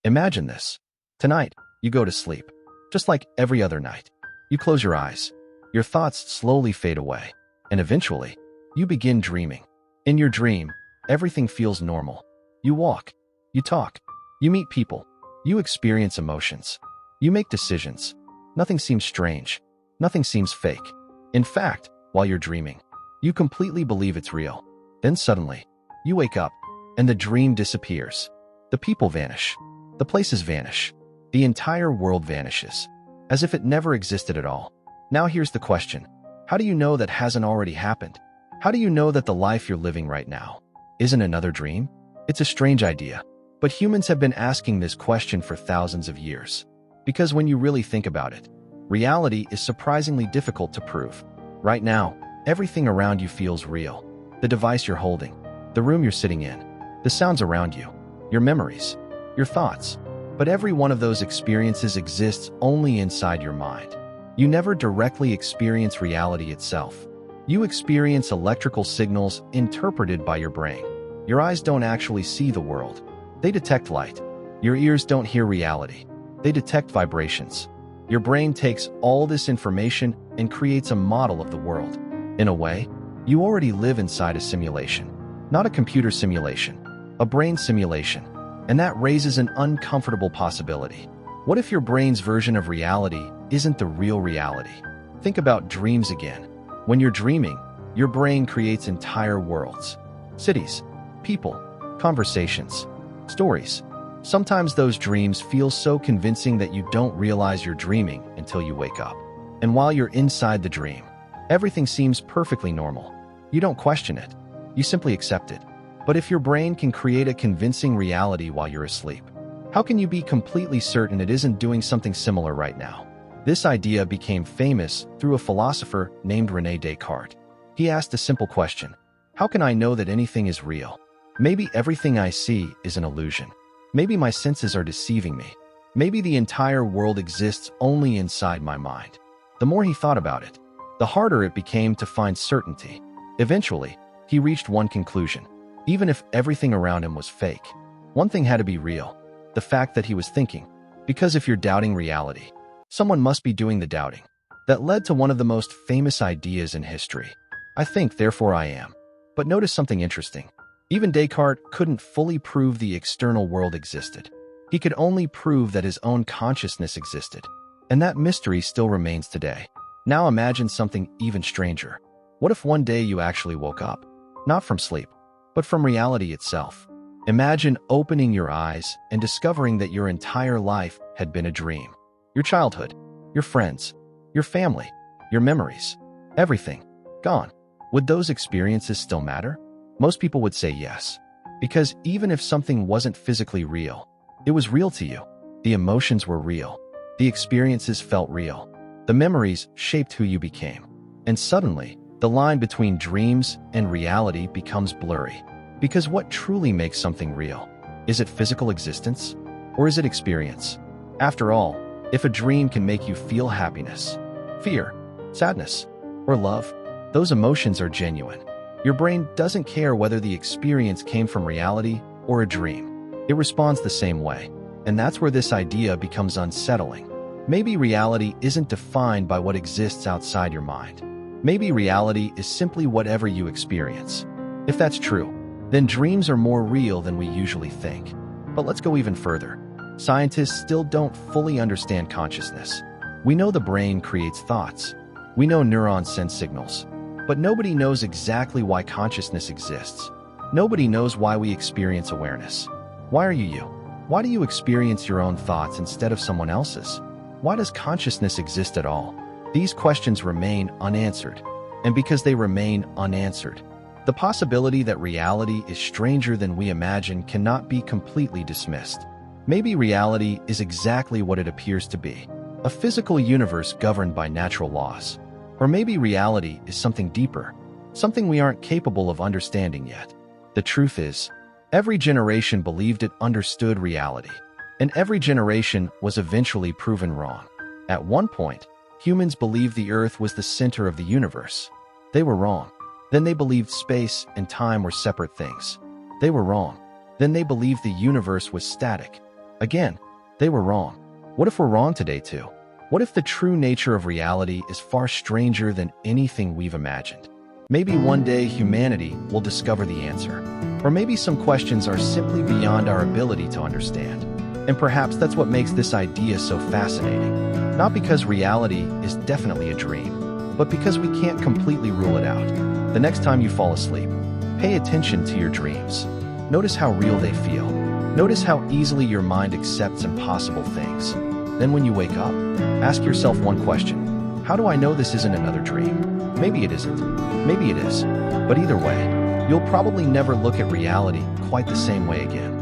Imagine this. Tonight, you go to sleep. Just like every other night. You close your eyes. Your thoughts slowly fade away. And eventually, you begin dreaming. In your dream, everything feels normal. You walk. You talk. You meet people. You experience emotions. You make decisions. Nothing seems strange. Nothing seems fake. In fact, while you're dreaming, you completely believe it's real. Then suddenly, you wake up, and the dream disappears. The people vanish. The places vanish. The entire world vanishes, as if it never existed at all. Now here's the question. How do you know that hasn't already happened? How do you know that the life you're living right now isn't another dream? It's a strange idea, but humans have been asking this question for thousands of years. Because when you really think about it, reality is surprisingly difficult to prove. Right now, everything around you feels real. The device you're holding, the room you're sitting in, the sounds around you, your memories, your thoughts. But every one of those experiences exists only inside your mind. You never directly experience reality itself. You experience electrical signals interpreted by your brain. Your eyes don't actually see the world. They detect light. Your ears don't hear reality. They detect vibrations. Your brain takes all this information and creates a model of the world. In a way, you already live inside a simulation. Not a computer simulation, a brain simulation. And that raises an uncomfortable possibility. What if your brain's version of reality isn't the real reality? Think about dreams again. When you're dreaming, your brain creates entire worlds. Cities, people, conversations, stories. Sometimes those dreams feel so convincing that you don't realize you're dreaming until you wake up. And while you're inside the dream, everything seems perfectly normal. You don't question it. You simply accept it. But if your brain can create a convincing reality while you're asleep, how can you be completely certain it isn't doing something similar right now? This idea became famous through a philosopher named René Descartes. He asked a simple question: how can I know that anything is real? Maybe everything I see is an illusion. Maybe my senses are deceiving me. Maybe the entire world exists only inside my mind. The more he thought about it, the harder it became to find certainty. Eventually, he reached one conclusion. Even if everything around him was fake, one thing had to be real: the fact that he was thinking. Because if you're doubting reality, someone must be doing the doubting. That led to one of the most famous ideas in history. I think, therefore I am. But notice something interesting. Even Descartes couldn't fully prove the external world existed. He could only prove that his own consciousness existed. And that mystery still remains today. Now imagine something even stranger. What if one day you actually woke up? Not from sleep, but from reality itself. Imagine opening your eyes and discovering that your entire life had been a dream. Your childhood, your friends, your family, your memories, everything, gone. Would those experiences still matter? Most people would say yes. Because even if something wasn't physically real, it was real to you. The emotions were real. The experiences felt real. The memories shaped who you became. And suddenly, the line between dreams and reality becomes blurry. Because what truly makes something real? Is it physical existence? Or is it experience? After all, if a dream can make you feel happiness, fear, sadness, or love, those emotions are genuine. Your brain doesn't care whether the experience came from reality or a dream. It responds the same way. And that's where this idea becomes unsettling. Maybe reality isn't defined by what exists outside your mind. Maybe reality is simply whatever you experience. If that's true, then dreams are more real than we usually think. But let's go even further. Scientists still don't fully understand consciousness. We know the brain creates thoughts. We know neurons send signals. But nobody knows exactly why consciousness exists. Nobody knows why we experience awareness. Why are you you? Why do you experience your own thoughts instead of someone else's? Why does consciousness exist at all? These questions remain unanswered. And because they remain unanswered, the possibility that reality is stranger than we imagine cannot be completely dismissed. Maybe reality is exactly what it appears to be, a physical universe governed by natural laws. Or maybe reality is something deeper, something we aren't capable of understanding yet. The truth is, every generation believed it understood reality, and every generation was eventually proven wrong. At one point, humans believed the Earth was the center of the universe. They were wrong. Then they believed space and time were separate things. They were wrong. Then they believed the universe was static. Again, they were wrong. What if we're wrong today too? What if the true nature of reality is far stranger than anything we've imagined? Maybe one day humanity will discover the answer. Or maybe some questions are simply beyond our ability to understand. And perhaps that's what makes this idea so fascinating. Not because reality is definitely a dream, but because we can't completely rule it out. The next time you fall asleep, pay attention to your dreams. Notice how real they feel. Notice how easily your mind accepts impossible things. Then when you wake up, ask yourself one question. How do I know this isn't another dream? Maybe it isn't. Maybe it is. But either way, you'll probably never look at reality quite the same way again.